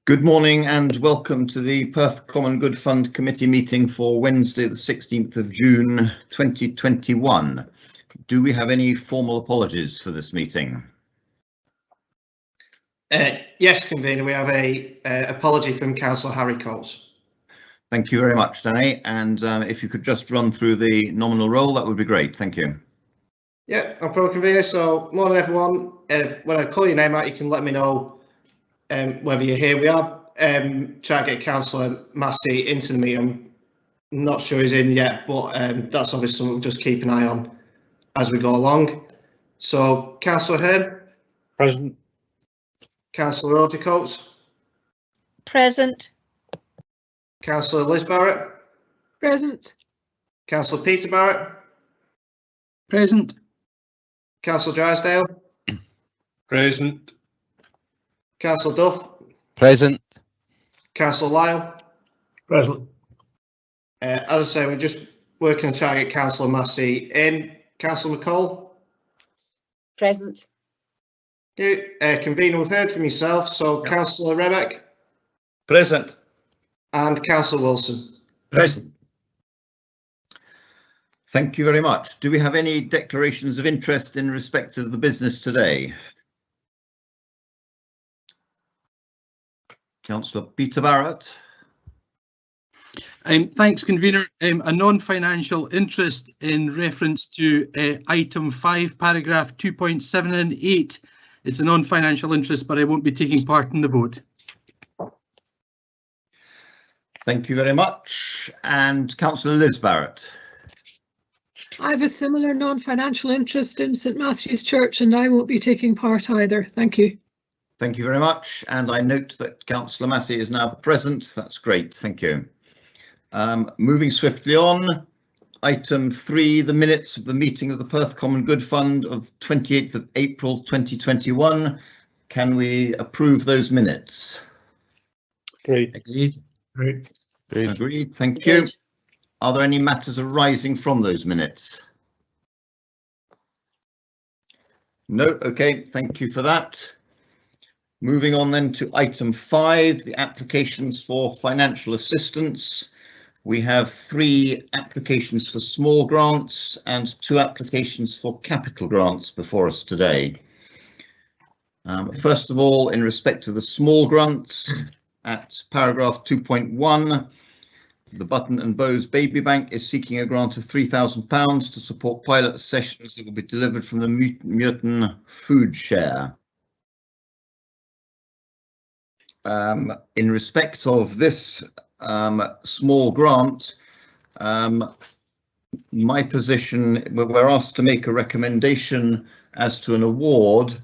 Good morning and welcome to the Perth Common Good Fund Committee meeting for Wednesday the 16th of June 2021. Do we have any formal apologies for this meeting? Yes, Convener, we have a apology from Councillor Harry Coles. Thank you very much, Danny, and if you could just run through the nominal roll, that would be great. Thank you. Yeah, no problem, Convener. So, morning everyone. When I call your name out, you can let me know whether you're here. We are trying to get Councillor Massey into the meeting. I'm not sure he's in yet, but that's obviously something we'll just keep an eye on as we go along. So, Councillor Hearn. Present. Councillor Roger Coates. Present. Councillor Liz Barrett. Present. Councillor Peter Barrett. Present. Councillor Drysdale. Present. Councillor Duff. Present. Councillor Lyle. Present. As I say, we're just working on trying to get Councillor Massey in. Councillor McCall. Present. Convener, we've heard from yourself, so yep. Councillor Rebeck. Present. And Councillor Wilson. Present. Thank you very much. Do we have any declarations of interest in respect of the business today? Councillor Peter Barrett. Thanks, Convener. A non-financial interest in reference to item 5, paragraph 2.7 and 8. It's a non-financial interest, but I won't be taking part in the vote. Thank you very much. And Councillor Liz Barrett. I have a similar non-financial interest in St Matthew's Church and I won't be taking part either. Thank you. Thank you very much. And I note that Councillor Massey is now present. That's great. Thank you. Moving swiftly on, item 3, the minutes of the meeting of the Perth Common Good Fund of 28th of April 2021. Can we approve those minutes? Great. Agreed. Great. Agreed. Thank you. Are there any matters arising from those minutes? No. OK, thank you for that. Moving on then to item 5, the applications for financial assistance. We have 3 applications for small grants and 2 applications for capital grants before us today. First of all, in respect to the small grants, at paragraph 2.1, the Button and Bows Baby Bank is seeking a grant of £3,000 to support pilot sessions that will be delivered from the Muirton Food Share. In respect of this small grant, my position, we're asked to make a recommendation as to an award.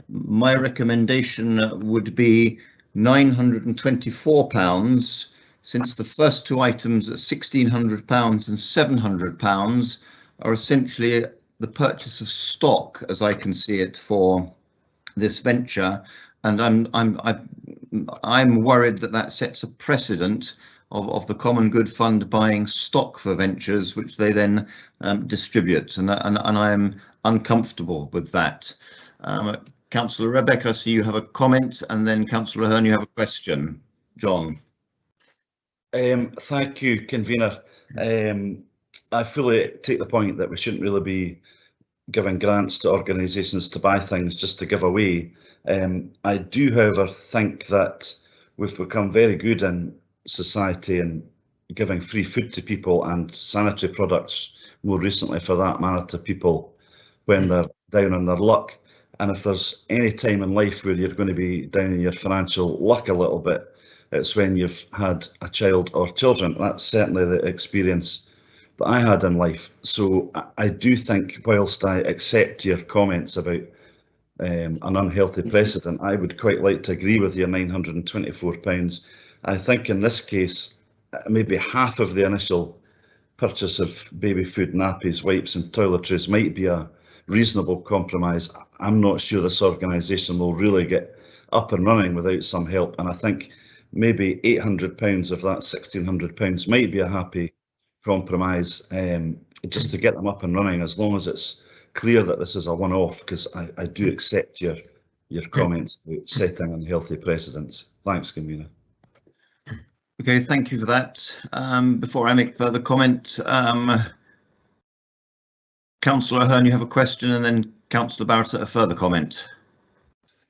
My recommendation would be £924, since the first 2 items at £1,600 and £700 are essentially the purchase of stock, as I can see it, for this venture. And I'm worried that that sets a precedent of the Common Good Fund buying stock for ventures, which they then distribute, and I am uncomfortable with that. Councillor Rebecca, I see you have a comment, and then Councillor Hearn, you have a question. John. Thank you, Convener. I fully take the point that we shouldn't really be giving grants to organisations to buy things just to give away. I do, however, think that we've become very good in society in giving free food to people and sanitary products, more recently for that matter, to people when they're down on their luck. And if there's any time in life where you're going to be down in your financial luck a little bit, it's when you've had a child or children. That's certainly the experience that I had in life. So I do think, whilst I accept your comments about an unhealthy precedent, I would quite like to agree with your £924. I think in this case, maybe half of the initial purchase of baby food, nappies, wipes and toiletries might be a reasonable compromise. I'm not sure this organisation will really get up and running without some help, and I think maybe £800 of that £1,600 might be a happy compromise, just to get them up and running, as long as it's clear that this is a one-off, because I do accept your your comments about setting unhealthy precedents. Thanks, Convener. Okay, thank you for that. Before I make further comment, Councillor Ahern, you have a question, and then Councillor Barrett a further comment.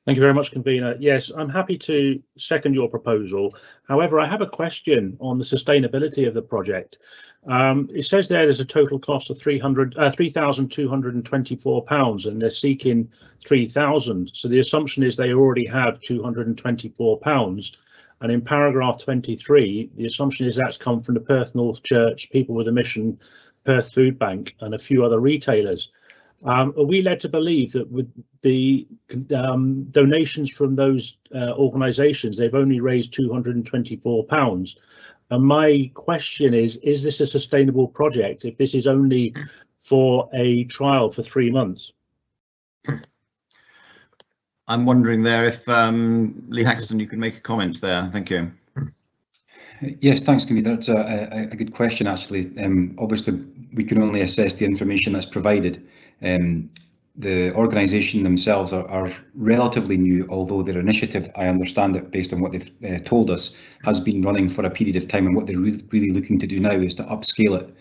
Thank you very much, Convener. Yes, I'm happy to second your proposal. However, I have a question on the sustainability of the project. It says there's a total cost of £3,224, and they're seeking 3,000. So the assumption is they already have £224. And in paragraph 23, the assumption is that's come from the Perth North Church, People with a Mission, Perth Food Bank, and a few other retailers. Are we led to believe that with the donations from those organisations, they've only raised £224? And my question is this a sustainable project if this is only for a trial for 3 months? I'm wondering there if Lee Haxton, you can make a comment there. Thank you. Yes, thanks, Convener. That's a good question, actually. Obviously, we can only assess the information that's provided. The organisation themselves are relatively new, although their initiative, I understand it based on what they've told us, has been running for a period of time, and what they're really looking to do now is to upscale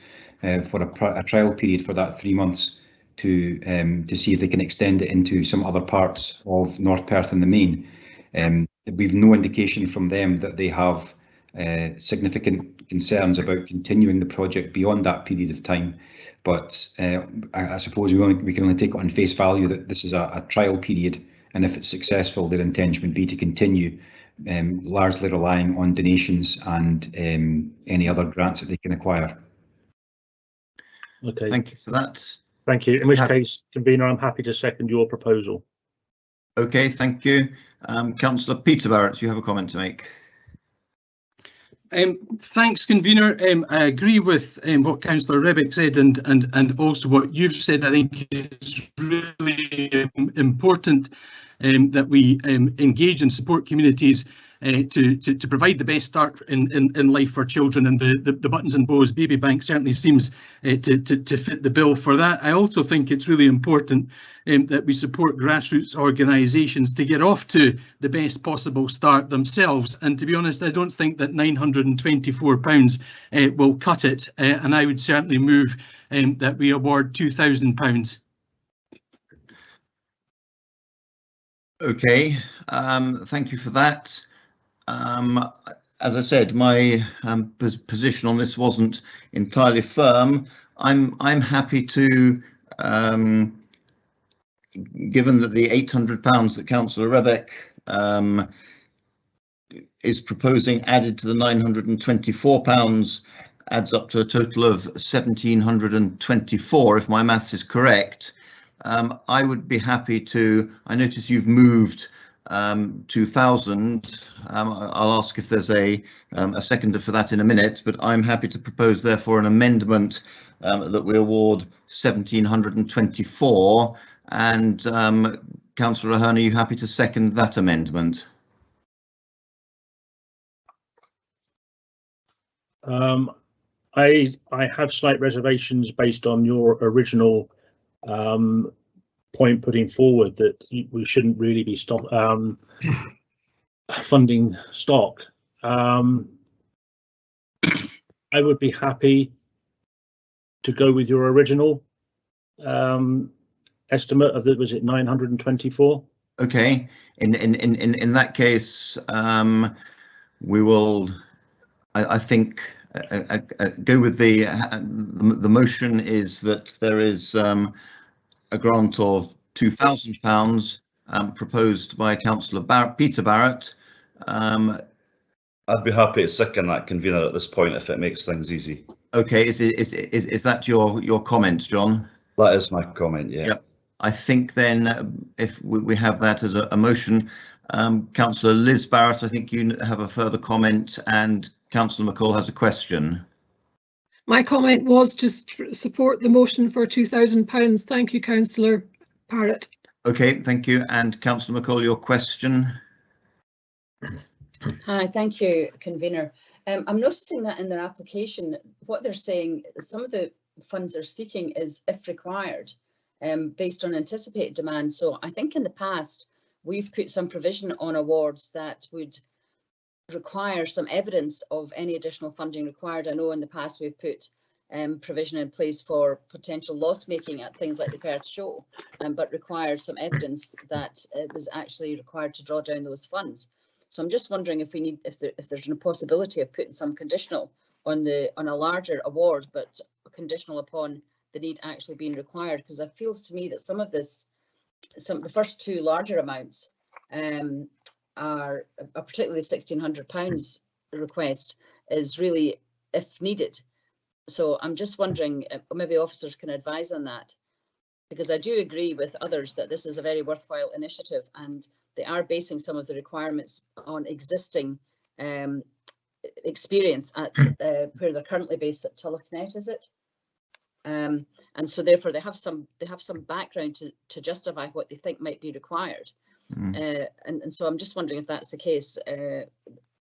it for a trial period for that 3 months to see if they can extend it into some other parts of North Perth and the Main. We've no indication from them that they have significant concerns about continuing the project beyond that period of time. But I suppose we can only take it on face value that this is a trial period, and if it's successful, their intention would be to continue, largely relying on donations and any other grants that they can acquire. Okay. Thank you for that. Thank you. In which case, Convener, I'm happy to second your proposal. Okay, thank you. Councillor Peter Barrett, you have a comment to make. Thanks, Convener. I agree with what Councillor Rebick said and also what you've said. I think it's really important that we engage and support communities to provide the best start in life for children, and the Buttons and Bows Baby Bank certainly seems to fit the bill for that. I also think it's really important that we support grassroots organisations to get off to the best possible start themselves, and to be honest, I don't think that £924 will cut it, and I would certainly move that we award £2,000. Okay, thank you for that. As I said, my position on this wasn't entirely firm. I'm happy to, given that the £800 that Councillor Rebick is proposing added to the £924 adds up to a total of £1,724, if my maths is correct. I would be happy to. I notice you've moved 2,000. I'll ask if there's a seconder for that in a minute, but I'm happy to propose therefore an amendment that we award 1,724. And Councillor Ahern, are you happy to second that amendment? I have slight reservations based on your original point putting forward that we shouldn't really be funding stock. I would be happy to go with your original estimate of was it 924? Okay, in that case, we will. I think go with the motion is that there is a grant of £2,000 proposed by Councillor Peter Barrett. I'd be happy to second that, Convener, at this point if it makes things easy. Okay, is that your comment, John? That is my comment, yeah. Yep. I think then if we have that as a motion, Councillor Liz Barrett, I think you have a further comment, and Councillor McCall has a question. My comment was to support the motion for £2,000. Thank you, Councillor Barrett. Okay, thank you. And Councillor McCall, your question. Hi, thank you, Convener. I'm noticing that in their application, what they're saying, some of the funds they're seeking is if required, based on anticipated demand. So I think in the past, we've put some provision on awards that would require some evidence of any additional funding required. I know in the past we've put provision in place for potential loss making at things like the Perth show, but required some evidence that it was actually required to draw down those funds. So I'm just wondering if we need, if there's a possibility of putting some conditional on a larger award, but conditional upon the need actually being required, because it feels to me that some of this, the first two larger amounts are particularly the £1,600 request is really if needed. So I'm just wondering, maybe officers can advise on that, because I do agree with others that this is a very worthwhile initiative, and they are basing some of the requirements on existing experience at where they're currently based at Tullochnet, is it? And so therefore they have some background to justify what they think might be required. And so I'm just wondering if that's the case,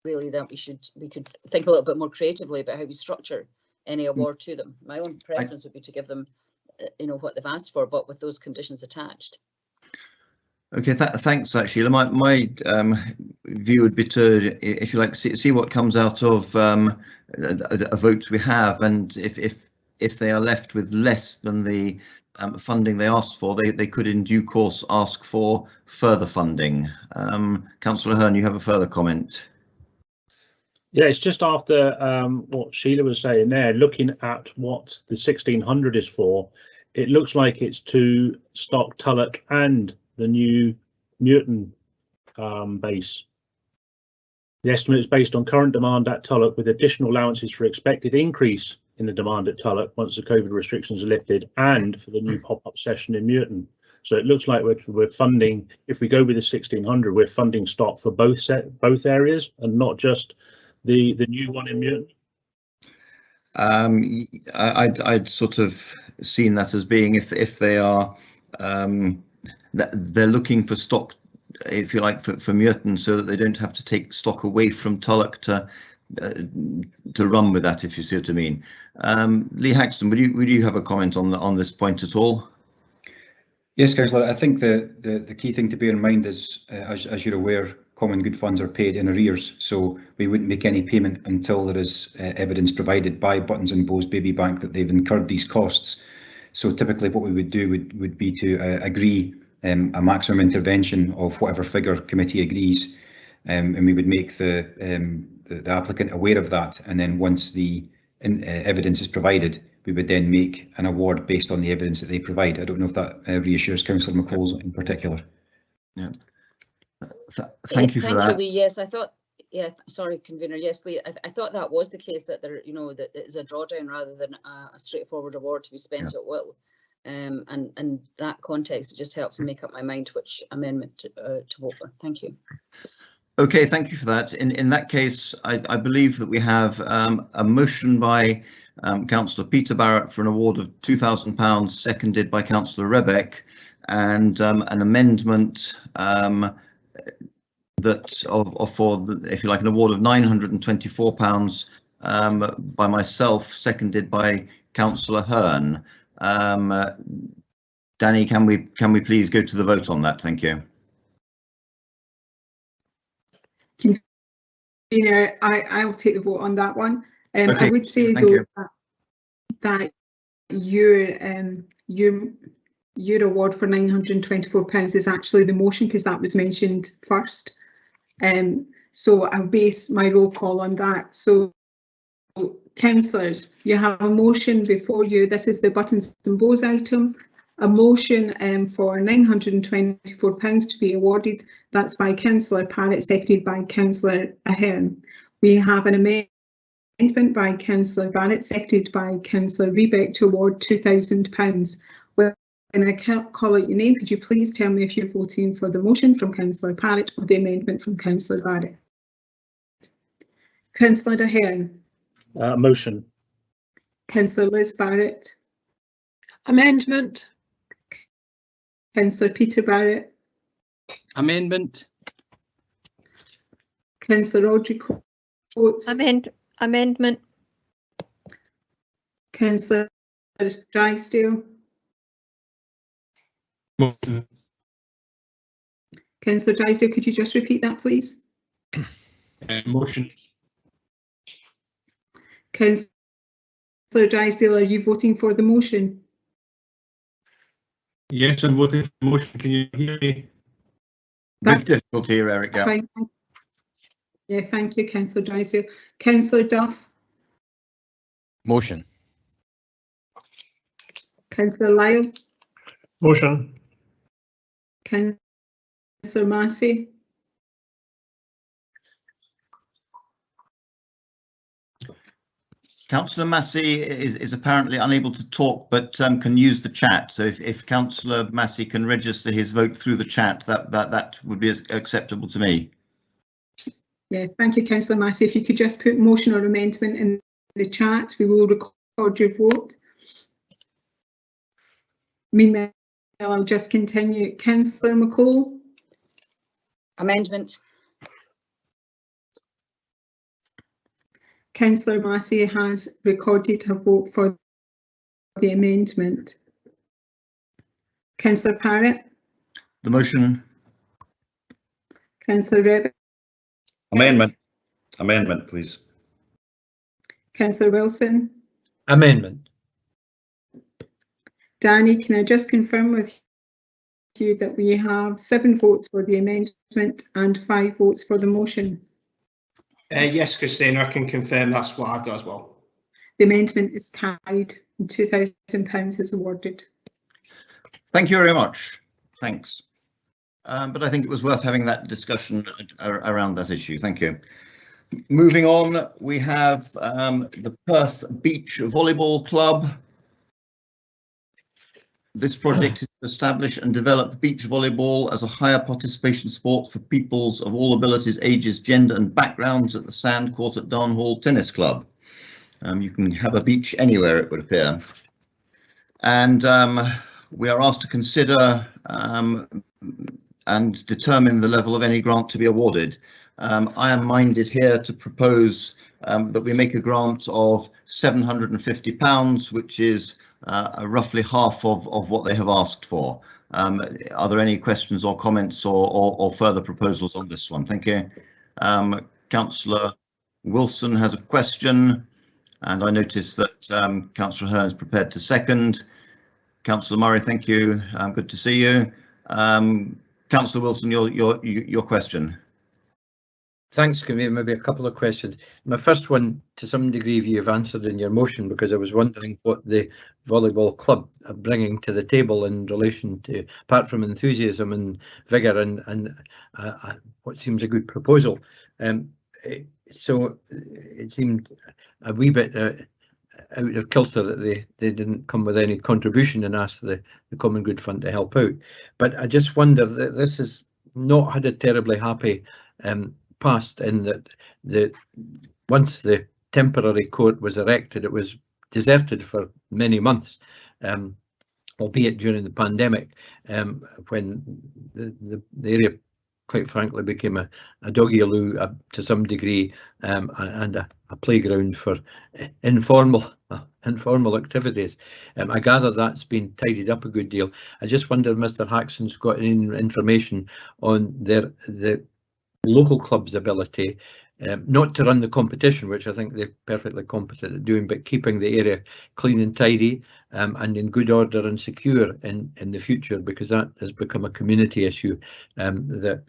really, that we could think a little bit more creatively about how we structure any award to them. My own preference would be to give them, what they've asked for, but with those conditions attached. Okay, thanks, Sheila. My view would be to, if you like, see what comes out of a vote we have, and if they are left with less than the funding they asked for, they could in due course ask for further funding. Councillor Hearn, you have a further comment? Yeah, it's just after what Sheila was saying there, looking at what the 1,600 is for, it looks like it's to stock Tulloch and the new Muirton base. The estimate is based on current demand at Tulloch with additional allowances for expected increase in the demand at Tulloch once the COVID restrictions are lifted, and for the new pop-up session in Muirton. So it looks like we're funding, if we go with the 1,600, we're funding stock for both areas and not just the new one in Muirton. I'd sort of seen that as being if they are they're looking for stock, if you like, for Muirton, so that they don't have to take stock away from Tulloch to run with that, if you see what I mean. Lee Haxton, would you have a comment on this point at all? Yes, Councillor. I think the key thing to bear in mind is, as you're aware, common good funds are paid in arrears, so we wouldn't make any payment until there is evidence provided by Buttons and Bows Baby Bank that they've incurred these costs. So typically what we would do would be to agree a maximum intervention of whatever figure committee agrees, and we would make the applicant aware of that, and then once the evidence is provided, we would then make an award based on the evidence that they provide. I don't know if that reassures Councillor McColl in particular. Yeah. Thank you for that. Thank you, Lee. Yes, I thought. Yeah, sorry, convener. Yes, Lee. I thought that was the case, that there, that it is a drawdown rather than a straightforward award to be spent at will. And that context, it just helps me make up my mind which amendment to vote for. Thank you. Okay, thank you for that. In that case, I believe that we have a motion by Councillor Peter Barrett for an award of £2,000, seconded by Councillor Rebeck, and an amendment that for, if you like, an award of £924 by myself, seconded by Councillor Hearn. Danny, can we please go to the vote on that? Thank you. I'll take the vote on that one. Okay, I would say though that your award for £924 is actually the motion, because that was mentioned first. So I'll base my roll call on that. So, councillors, you have a motion before you. This is the Buttons and Bows item. A motion for £924 to be awarded. That's by Councillor Parrott, seconded by Councillor Ahern. We have an amendment by Councillor Barrett, seconded by Councillor Rebeck, to award £2,000. When I call out your name, could you please tell me if you're voting for the motion from Councillor Parrott or the amendment from Councillor Barrett? Councillor Ahern. Motion. Councillor Liz Barrett. Amendment. Councillor Peter Barrett. Amendment. Councillor Audrey Coates. Amendment. Councillor Drysdale. Motion. Councillor Drysdale, could you just repeat that, please? Motion. Councillor Drysdale, are you voting for the motion? Yes, I'm voting for the motion. Can you hear me? That's With difficulty here, Eric. Yeah. fine. Yeah, thank you, Councillor Drysdale. Councillor Duff, Motion. Councillor Lyle, Motion. Councillor Massey, Councillor Massey is apparently unable to talk, but can use the chat. So if Councillor Massey can register his vote through the chat, that would be acceptable to me. yes, thank you, Councillor Massey. If you could just put motion or amendment in the chat, we will record your vote. Meanwhile, I'll just continue. Councillor McCall, Amendment. Councillor Massey has recorded a vote for the amendment. Councillor Parrott, The motion. Councillor Revick, Amendment. Amendment, please. Councillor Wilson, Amendment. Danny, can I just confirm with you that we have 7 votes for the amendment and 5 votes for the motion? Yes, Christina, I can confirm that's what I've got as well. The amendment is carried and £2,000 is awarded. Thank you very much. Thanks. But I think it was worth having that discussion around that issue. Thank you. Moving on, we have the Perth Beach Volleyball Club. This project is to establish and develop beach volleyball as a higher participation sport for peoples of all abilities, ages, gender and backgrounds at the Sand Court at Darnhall Tennis Club. You can have a beach anywhere, it would appear. And we are asked to consider and determine the level of any grant to be awarded. I am minded here to propose that we make a grant of £750, which is roughly half of what they have asked for. Are there any questions or comments or further proposals on this one? Thank you. Councillor Wilson has a question, and I notice that Councillor Hearn is prepared to second. Councillor Murray, thank you. Good to see you. Councillor Wilson, your question. Thanks, Convener. Maybe a couple of questions. My first one, to some degree, you've answered in your motion, because I was wondering what the volleyball club are bringing to the table in relation to, apart from enthusiasm and vigour and what seems a good proposal. So it seemed a wee bit out of kilter that they didn't come with any contribution and asked the Common Good Fund to help out. But I just wonder that this has not had a terribly happy past, in that once the temporary court was erected, it was deserted for many months, albeit during the pandemic, when the area, quite frankly, became a doggy-loo to some degree, and a playground for informal activities. I gather that's been tidied up a good deal. I just wonder if Mr. Haxon's got any information on the local club's ability not to run the competition, which I think they're perfectly competent at doing, but keeping the area clean and tidy and in good order and secure in the future, because that has become a community issue that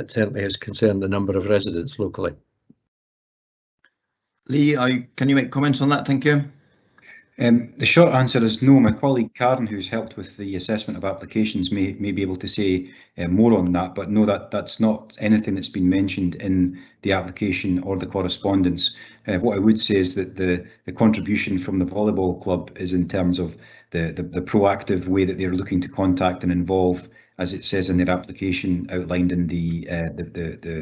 certainly has concerned a number of residents locally. Lee, can you make comments on that? Thank you. The short answer is no. My colleague Karen, who's helped with the assessment of applications, may be able to say more on that, but no, that's not anything that's been mentioned in the application or the correspondence. What I would say is that the contribution from the volleyball club is in terms of the proactive way that they're looking to contact and involve, as it says in their application outlined in the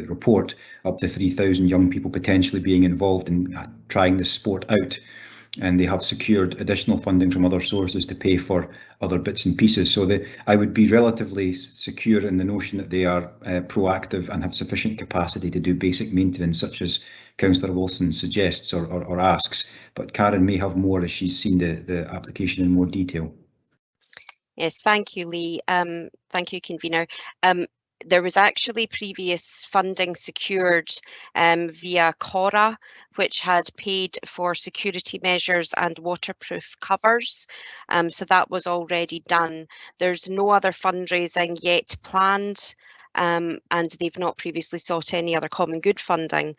report, up to 3,000 young people potentially being involved in trying this sport out. And they have secured additional funding from other sources to pay for other bits and pieces. So I would be relatively secure in the notion that they are proactive and have sufficient capacity to do basic maintenance, such as Councillor Wilson suggests or asks. But Karen may have more as she's seen the application in more detail. Yes, thank you, Lee. Thank you, Convener. there was actually previous funding secured via CORA, which had paid for security measures and waterproof covers. So that was already done. There's no other fundraising yet planned, and they've not previously sought any other common good funding,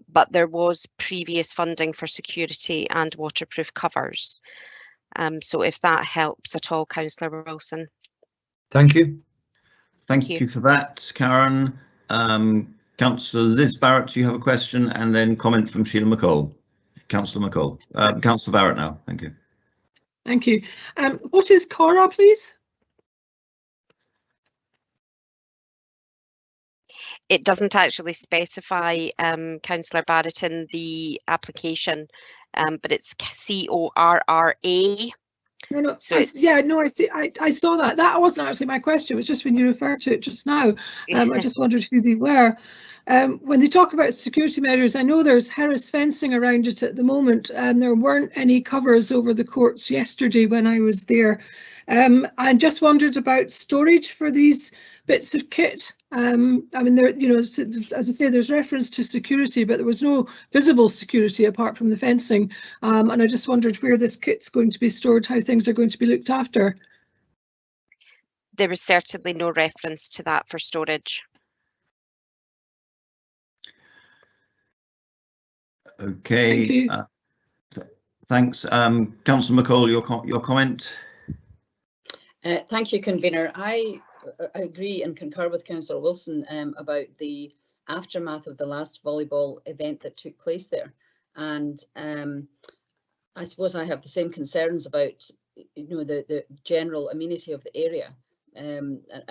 but there was previous funding for security and waterproof covers. So if that helps at all, Councillor Wilson. Thank you. Thank you for that, Karen. Councillor Liz Barrett, do you have a question? And then comment from Sheila McCall. Councillor McCall. Councillor Barrett now. Thank you. Thank you. What is CORA, please? It doesn't actually specify, Councillor Barrett, in the application, but it's CORRA. No, So yeah, no, I see. I saw that. That wasn't actually my question. It was just when you referred to it just now. I just wondered who they were. When they talk about security measures, I know there's Harris fencing around it at the moment, and there weren't any covers over the courts yesterday when I was there. I just wondered about storage for these bits of kit. I mean, there, you know, as I say, there's reference to security, but there was no visible security apart from the fencing. And I just wondered where this kit's going to be stored, how things are going to be looked after. There was certainly no reference to that for storage. Okay. Thanks. Councillor McCall, your comment. Thank you, convener. I agree and concur with Councillor Wilson about the aftermath of the last volleyball event that took place there, and I suppose I have the same concerns about, you know, the general amenity of the area. I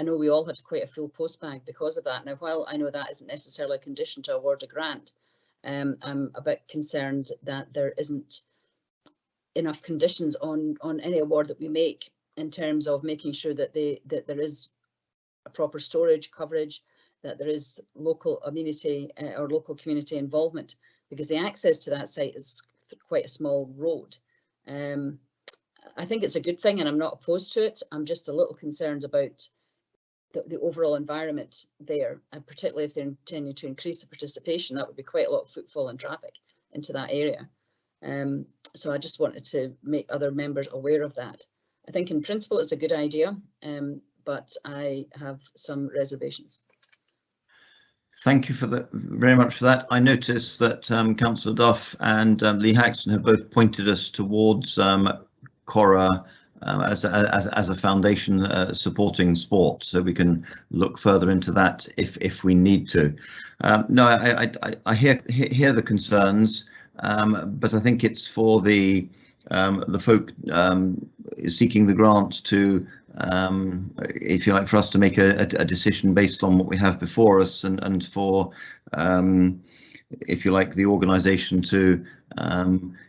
know we all had quite a full post bag because of that. Now, while I know that isn't necessarily a condition to award a grant, I'm a bit concerned that there isn't enough conditions on any award that we make in terms of making sure that that there is a proper storage coverage, that there is local amenity or local community involvement, because the access to that site is quite a small road. I think it's a good thing and I'm not opposed to it. I'm just a little concerned about the overall environment there, and particularly if they're intending to increase the participation, that would be quite a lot of footfall and traffic into that area. So I just wanted to make other members aware of that. I think in principle it's a good idea, but I have some reservations. Thank you very much for that. I noticed that Councillor Duff and Lee Haxton have both pointed us towards CORA as a foundation supporting sport, so we can look further into that if we need to. No, I hear the concerns, but I think it's for the folk seeking the grant to, if you like, for us to make a decision based on what we have before us, and for, if you like, the organisation to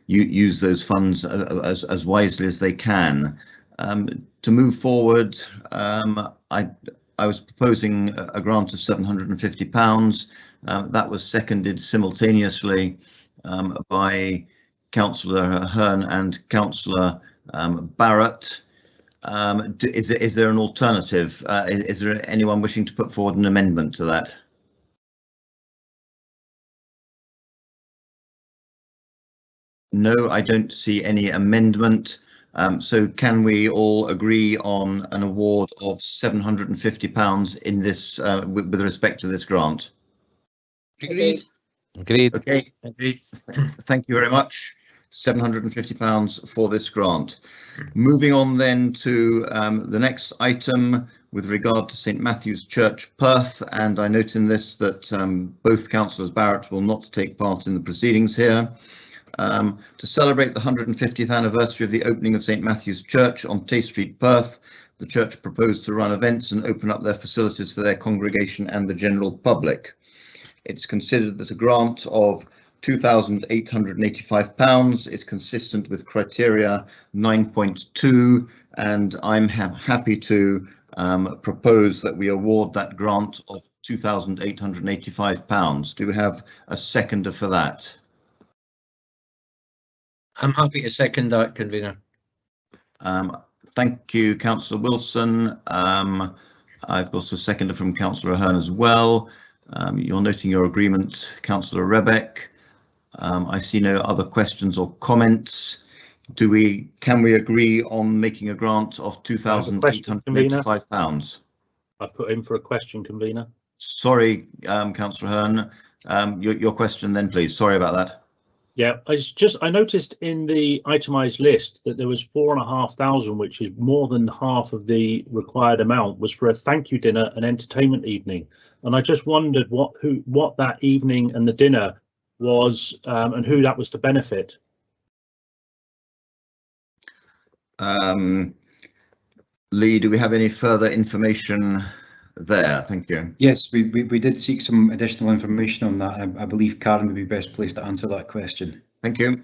use those funds as wisely as they can. To move forward, I was proposing a grant of £750. That was seconded simultaneously by Councillor Hearn and Councillor Barrett. Is there an alternative? Is there anyone wishing to put forward an amendment to that? No, I don't see any amendment. So can we all agree on an award of £750 in this with respect to this grant? Agreed. Agreed. Okay. Agreed. Thank you very much. £750 for this grant. Moving on then to the next item with regard to St Matthew's Church, Perth, and I note in this that both Councillors Barrett will not take part in the proceedings here. To celebrate the 150th anniversary of the opening of St Matthew's Church on Tay Street, Perth, the church proposed to run events and open up their facilities for their congregation and the general public. It's considered that a grant of £2,885 is consistent with criteria 9.2, and I'm happy to propose that we award that grant of £2,885. Do we have a seconder for that? I'm happy to second that, convener. Thank you, Councillor Wilson. I've got a seconder from Councillor Ahern as well. You're noting your agreement, Councillor Rebeck. I see no other questions or comments. Can we agree on making a grant of £2,885? I put in for a question, convener. Sorry, Councillor Ahern. Your question then, please. Sorry about that. Yeah, I noticed in the itemised list that there was 4,500, which is more than half of the required amount, was for a thank you dinner and entertainment evening. And I just wondered what that evening and the dinner was, and who that was to benefit. Lee, do we have any further information there? Thank you. Yes, we did seek some additional information on that. I believe Karen would be best placed to answer that question. Thank you.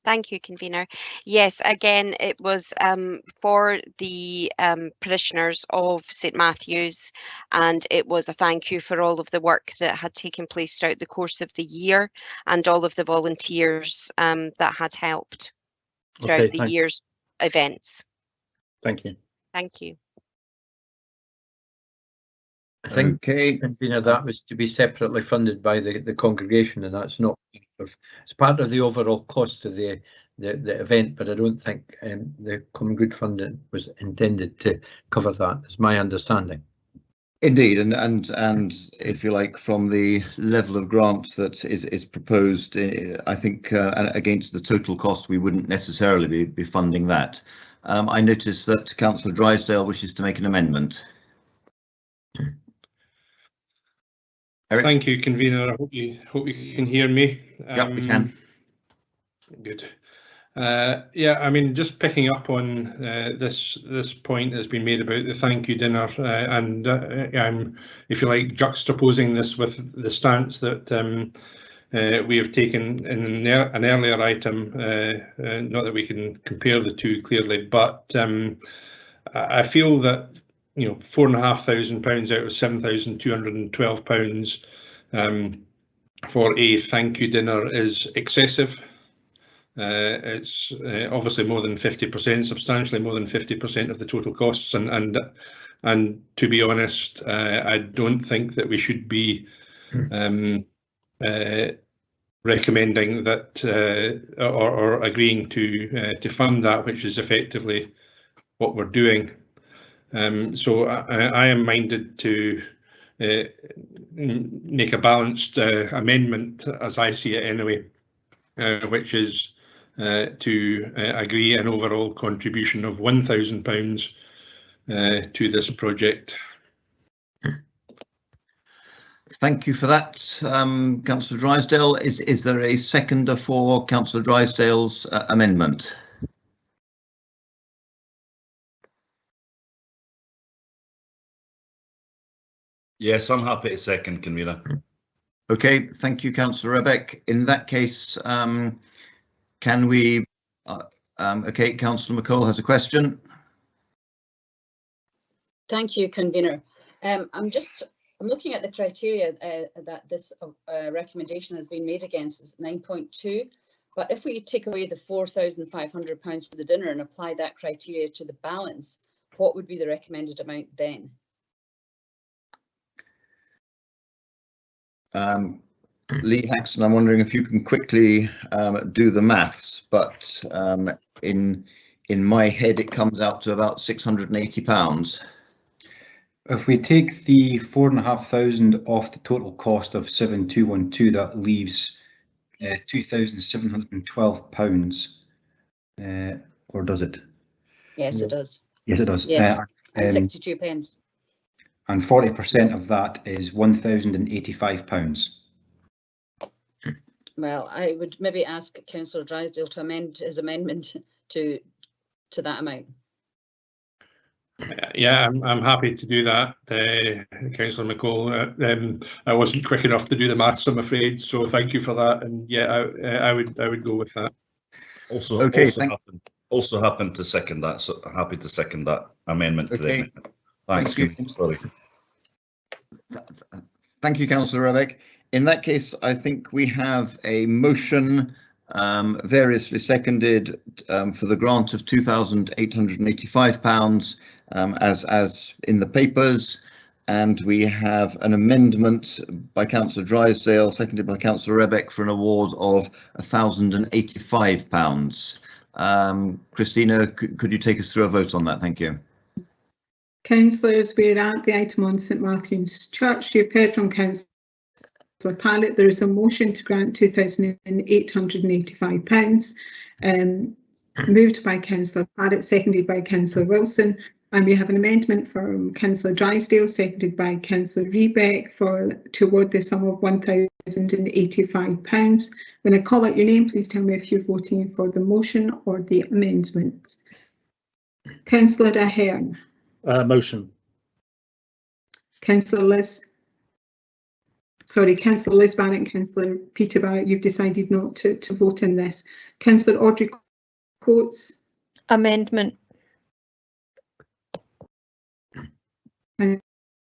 Thank you, convener. Yes, again, it was for the parishioners of St Matthew's, and it was a thank you for all of the work that had taken place throughout the course of the year and all of the volunteers that had helped throughout the year's events. Thank you. Thank you. I think that was to be separately funded by the congregation, and that's not. It's part of the overall cost of the event, but I don't think the Common Good Fund was intended to cover that. Is my understanding. Indeed, and if you like, from the level of grant that is proposed, I think against the total cost, we wouldn't necessarily be funding that. I notice that Councillor Drysdale wishes to make an amendment. Eric? Thank you, convener. I hope you can hear me. Yeah, we can. Good. Yeah, I mean, just picking up on this point that's been made about the thank you dinner, and I'm, if you like, juxtaposing this with the stance that we have taken in an earlier item. Not that we can compare the two clearly, but I feel that, you know, £4,500 out of £7,212 for a thank you dinner is excessive. It's obviously more than 50%, substantially more than 50% of the total costs, and to be honest, I don't think that we should be recommending that or agreeing to fund that, which is effectively what we're doing. So I am minded to make a balanced amendment, as I see it anyway, which is to agree an overall contribution of £1,000 to this project. Thank you for that, Councillor Drysdale. Is there a seconder for Councillor Drysdale's amendment? Yes, I'm happy to second, convener. Okay, thank you, Councillor Rebeck. In that case, can we? Okay, Councillor McCall has a question. Thank you, convener. I'm looking at the criteria that this recommendation has been made against. Is 9.2, but if we take away the £4,500 for the dinner and apply that criteria to the balance, what would be the recommended amount then? Lee Haxton, I'm wondering if you can quickly do the maths, but in my head it comes out to about £680. If we take the 4,500 off the total cost of 7,212, that leaves £2,712, or does it? Yes, it does. Yes, it does. Yes, and 62 pence. And 40% of that is £1,085. Well, I would maybe ask Councillor Drysdale to amend his amendment to that amount. Yeah, I'm happy to do that, Councillor McCall. I wasn't quick enough to do the maths, I'm afraid. So thank you for that. And yeah, I would go with that. Also, okay, also happen to second that. So happy to second that amendment. Okay. To the amendment. Thanks. Thank you. Sorry. Thank you, Councillor Rebeck. In that case, I think we have a motion variously seconded for the grant of £2,885 as in the papers. And we have an amendment by Councillor Drysdale, seconded by Councillor Rebeck, for an award of £1,085. Christina, could you take us through a vote on that? Thank you. Councillors, we're at the item on St Matthew's Church. You've heard from Councillor Pallett. There is a motion to grant £2,885, moved by Councillor Pallett, seconded by Councillor Wilson. And we have an amendment from Councillor Drysdale, seconded by Councillor Rebeck, to award the sum of £1,085. When I call out your name, please tell me if you're voting for the motion or the amendment. Councillor Ahern. Motion. Councillor Liz Barrett and Councillor Peter Barrett, you've decided not to vote in this. Councillor Audrey Coates. Amendment.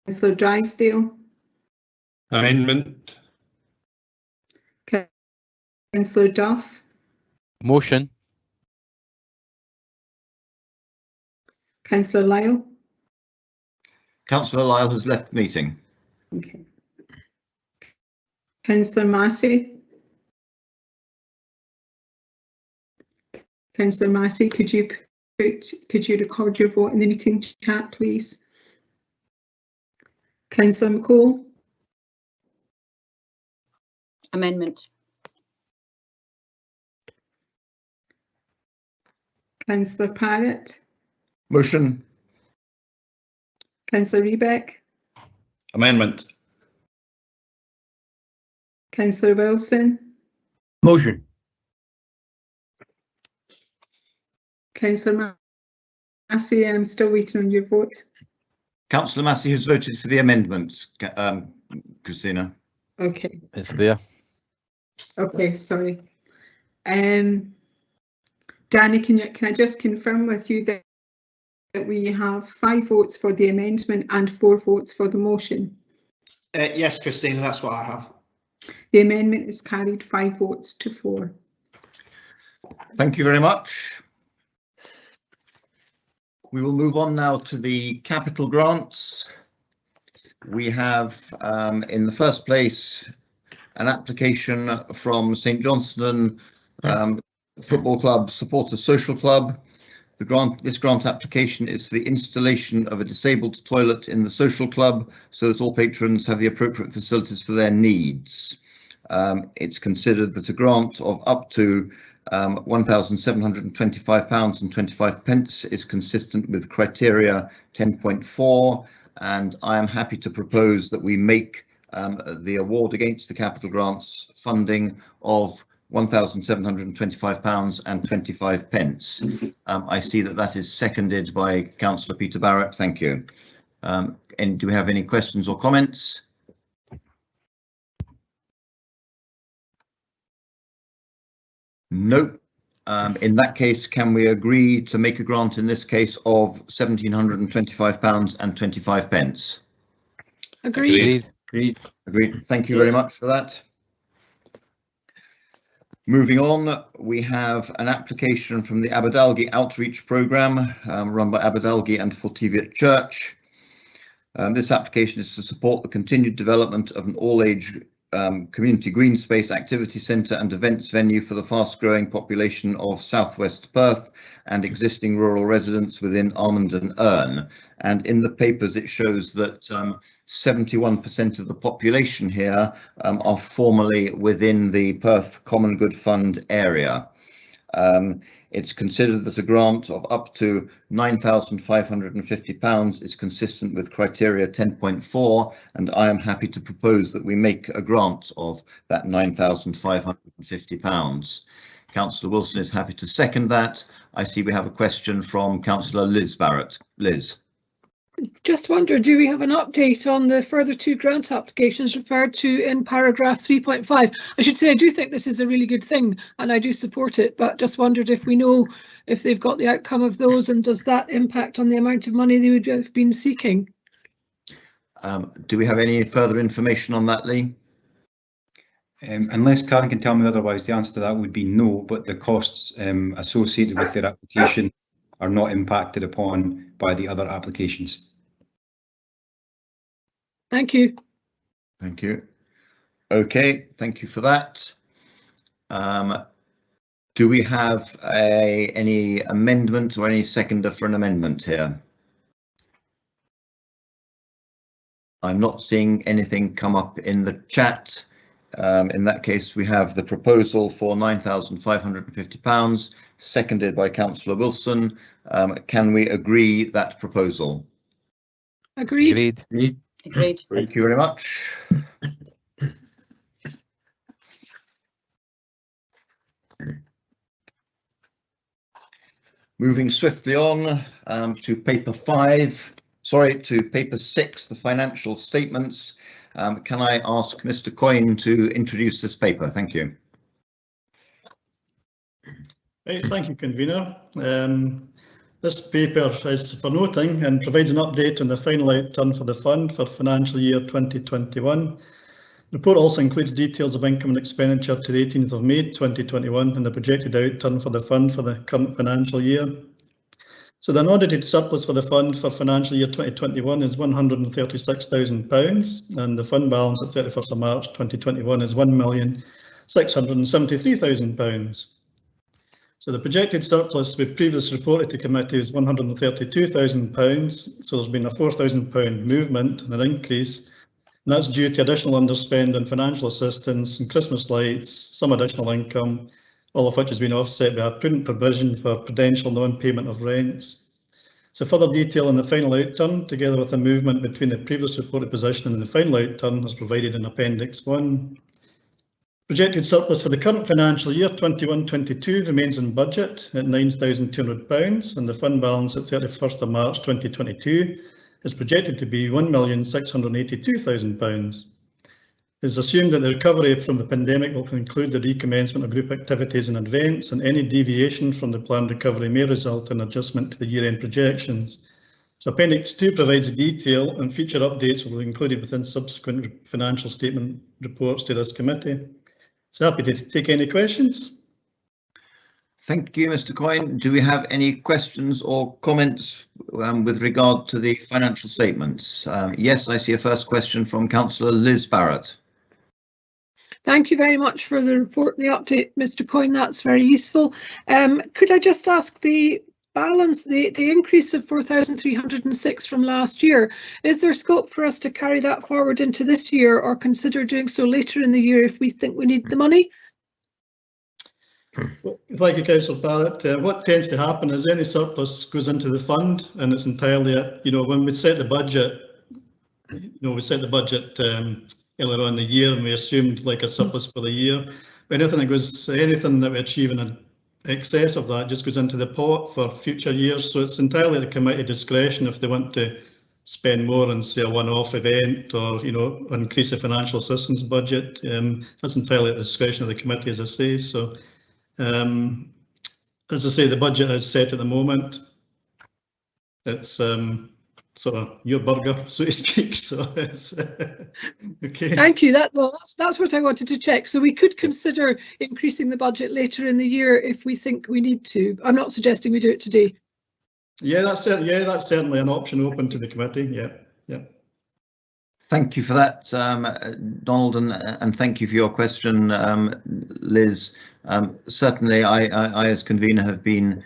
Councillor Drysdale. Amendment. Councillor Duff. Motion. Councillor Lyle. Councillor Lyle has left the meeting. Okay. Councillor Massey. Councillor Massey, could you record your vote in the meeting chat, please? Councillor McCall. Amendment. Councillor Parrott. Motion. Councillor Rebeck. Amendment. Councillor Wilson. Motion. Councillor Massey, I'm still waiting on your vote. Councillor Massey has voted for the amendment, Christina. Okay. It's there. Okay, sorry. Danny, can I just confirm with you that we have 5 votes for the amendment and 4 votes for the motion? Yes, Christina, that's what I have. The amendment is carried 5 votes to 4. Thank you very much. We will move on now to the capital grants. We have, in the first place, an application from St Johnstone Football Club Supporters Social Club. This grant application is for the installation of a disabled toilet in the social club so that all patrons have the appropriate facilities for their needs. It's considered that a grant of up to £1,725.25 is consistent with criteria 10.4, and I am happy to propose that we make the award against the capital grants funding of £1,725.25. I see that is seconded by Councillor Peter Barrett. Thank you. And do we have any questions or comments? Nope. In that case, can we agree to make a grant in this case of £1,725.25? Agreed. Agreed. Thank you very much for that. Moving on, we have an application from the Aberdalgie Outreach Programme run by Aberdalgie and Fortiviat Church. This application is to support the continued development of an all-age community green space activity centre and events venue for the fast-growing population of southwest Perth and existing rural residents within Almond and Erne. And in the papers it shows that 71% of the population here are formerly within the Perth Common Good Fund area. It's considered that a grant of up to £9,550 is consistent with criteria 10.4, and I am happy to propose that we make a grant of that £9,550. Councillor Wilson is happy to second that. I see we have a question from Councillor Liz Barrett. Liz. Just wonder, do we have an update on the further 2 grant applications referred to in paragraph 3.5? I should say I do think this is a really good thing and I do support it, but just wondered if we know if they've got the outcome of those and does that impact on the amount of money they would have been seeking? Do we have any further information on that, Lee? Unless Karen can tell me otherwise, the answer to that would be no, but the costs associated with their application are not impacted upon by the other applications. Thank you. Thank you. Okay, thank you for that. Do we have any amendment or any seconder for an amendment here? I'm not seeing anything come up in the chat. In that case, we have the proposal for £9,550, seconded by Councillor Wilson. Can we agree that proposal? Agreed. Agreed. Agreed. Thank you very much. Moving swiftly on to paper 6, the financial statements. Can I ask Mr. Coyne to introduce this paper? Thank you. Right, thank you, convener. This paper is for noting and provides an update on the final outturn for the fund for financial year 2021. The report also includes details of income and expenditure to the 18th of May 2021 and the projected outturn for the fund for the current financial year. So the unaudited surplus for the fund for financial year 2021 is £136,000 and the fund balance at 31st of March 2021 is £1,673,000. So the projected surplus we previously reported to committee is £132,000, so there's been a £4,000 movement and an increase. And that's due to additional underspend on financial assistance and Christmas lights, some additional income, all of which has been offset by a prudent provision for prudential non-payment of rents. So further detail on the final outturn, together with the movement between the previous reported position and the final outturn, is provided in Appendix 1. Projected surplus for the current financial year 21-22 remains in budget at £9,200 and the fund balance at 31st of March 2022 is projected to be £1,682,000. It is assumed that the recovery from the pandemic will include the recommencement of group activities and events, and any deviation from the planned recovery may result in adjustment to the year-end projections. So Appendix 2 provides detail and future updates will be included within subsequent financial statement reports to this committee. So happy to take any questions. Thank you, Mr. Coyne. Do we have any questions or comments with regard to the financial statements? Yes, I see a first question from Councillor Liz Barrett. Thank you very much for the report and the update, Mr. Coyne. That's very useful. Could I just ask the balance, the increase of 4,306 from last year, is there scope for us to carry that forward into this year or consider doing so later in the year if we think we need the money? Thank you, Councillor Barrett. What tends to happen is any surplus goes into the fund and it's entirely, when we set the budget, earlier on in the year and we assumed like a surplus for the year. But anything that we achieve in excess of that just goes into the pot for future years. So it's entirely the committee discretion if they want to spend more on, say, a one-off event or, increase the financial assistance budget. That's entirely at the discretion of the committee, as I say. So, as I say, the budget is set at the moment. It's sort of your burger, so to speak. So it's okay. Thank you. That's what I wanted to check. So we could consider increasing the budget later in the year if we think we need to. I'm not suggesting we do it today. Yeah, that's certainly an option open to the committee. Yeah. Thank you for that, Donald, and thank you for your question, Liz. Certainly, I as convener have been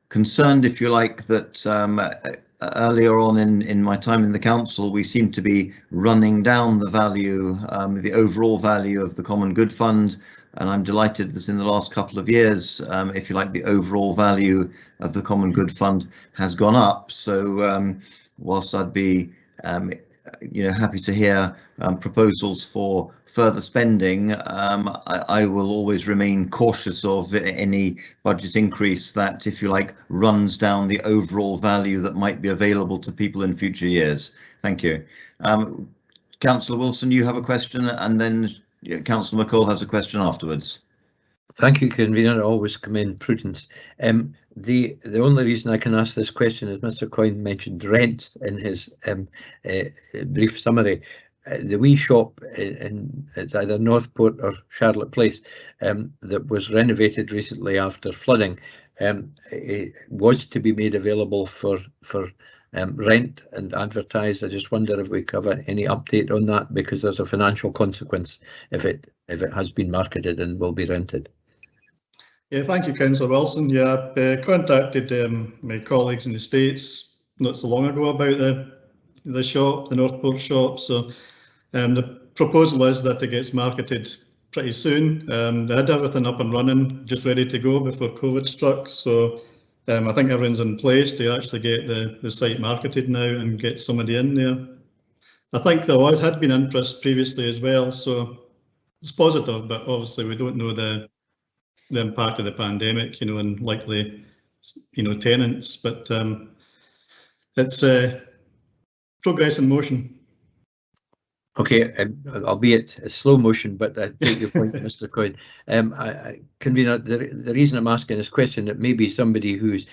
concerned, if you like, that earlier on in my time in the council, we seem to be running down the value, the overall value of the Common Good Fund, and I'm delighted that in the last couple of years, if you like, the overall value of the Common Good Fund has gone up. So whilst I'd be happy to hear proposals for further spending, I will always remain cautious of any budget increase that, if you like, runs down the overall value that might be available to people in future years. Thank you. Councillor Wilson, you have a question, and then Councillor McCall has a question afterwards. Thank you, convener. I always commend prudence. The only reason I can ask this question is Mr. Coyne mentioned rents in his brief summary. the wee shop in it's either Northport or Charlotte Place that was renovated recently after flooding, it was to be made available for rent and advertised. I just wonder if we cover any update on that, because there's a financial consequence if it has been marketed and will be rented. Yeah, thank you, Councillor Wilson. Yeah, I contacted my colleagues in the States not so long ago about the shop, the Northport shop. So the proposal is that it gets marketed pretty soon. They had everything up and running, just ready to go before COVID struck. So I think everything's in place to actually get the site marketed now and get somebody in there. I think there had been interest previously as well, so it's positive, but obviously we don't know the impact of the pandemic, and likely, tenants, but it's progress in motion. Okay, albeit a slow motion, but I take your point, Mr. Coyne. Convener, the reason I'm asking this question, it may be somebody who's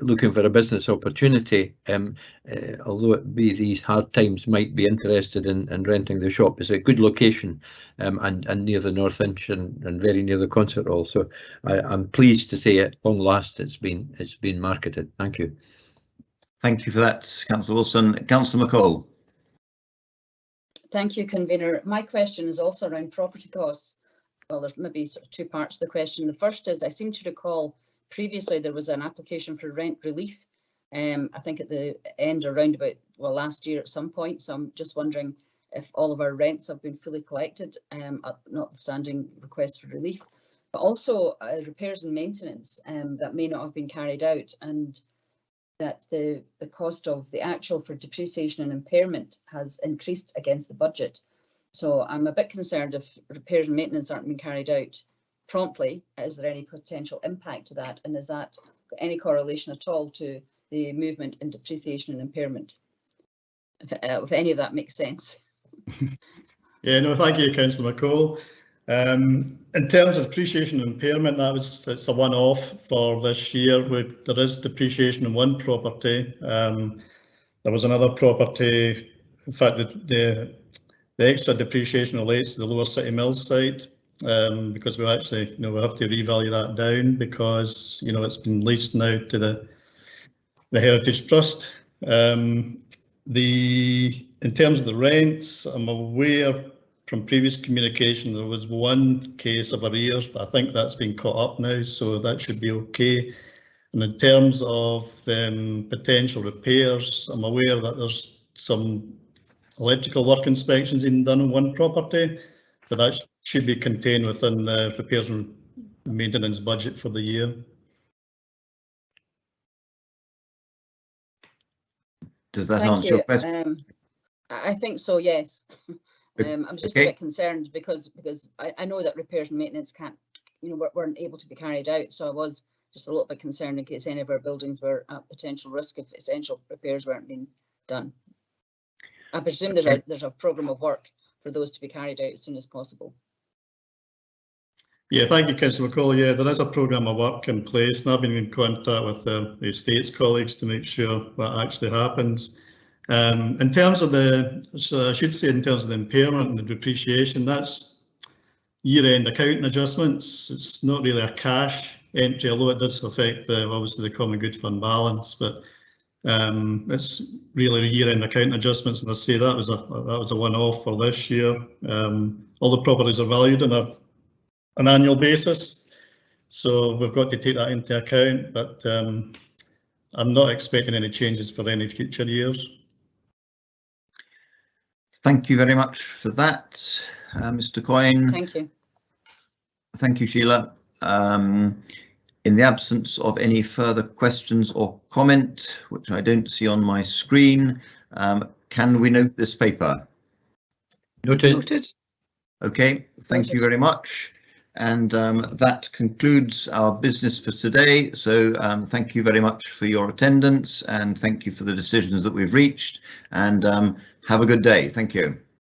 looking for a business opportunity, although it be these hard times, might be interested in renting the shop. It's a good location and near the North Inch and very near the concert hall. So I'm pleased to say at long last it's been marketed. Thank you. Thank you for that, Councillor Wilson. Councillor McCall. Thank you, Convener. My question is also around property costs. Well, there's maybe sort of two parts to the question. The first is, I seem to recall previously there was an application for rent relief, I think at the end around about, well, last year at some point. So I'm just wondering if all of our rents have been fully collected, notwithstanding requests for relief, but also repairs and maintenance that may not have been carried out, and that the cost of the actual for depreciation and impairment has increased against the budget. So I'm a bit concerned if repairs and maintenance aren't being carried out promptly. Is there any potential impact to that? And is that any correlation at all to the movement in depreciation and impairment? If any of that makes sense. Yeah, no, thank you, Councillor McCall. In terms of depreciation and impairment, it's a one-off for this year. There is depreciation in one property. There was another property. In fact, the extra depreciation relates to the Lower City Mills site, because we actually, we have to revalue that down because it's been leased now to the Heritage Trust. In terms of the rents, I'm aware from previous communication there was one case of arrears, but I think that's been caught up now, so that should be okay. And in terms of potential repairs, I'm aware that there's some electrical work inspections being done on one property, but that should be contained within the repairs and maintenance budget for the year. Does that answer your question? I think so, yes. I'm just a bit concerned because I know that repairs and maintenance weren't able to be carried out. So I was just a little bit concerned in case any of our buildings were at potential risk if essential repairs weren't being done. I presume there's a programme of work for those to be carried out as soon as possible. Yeah, thank you, Councillor McCall. Yeah, there is a programme of work in place, and I've been in contact with the estates colleagues to make sure what actually happens. In terms of I should say in terms of the impairment and the depreciation, that's year-end accounting adjustments. It's not really a cash entry, although it does affect obviously the common good fund balance, but it's really year-end accounting adjustments, and I say that was a one-off for this year. All the properties are valued on an annual basis, so we've got to take that into account, but I'm not expecting any changes for any future years. Thank you very much for that, Mr. Coyne. Thank you. Thank you, Sheila. In the absence of any further questions or comment, which I don't see on my screen, can we note this paper? Noted. Okay, thank you very much. And that concludes our business for today. So thank you very much for your attendance and thank you for the decisions that we've reached, and have a good day. Thank you.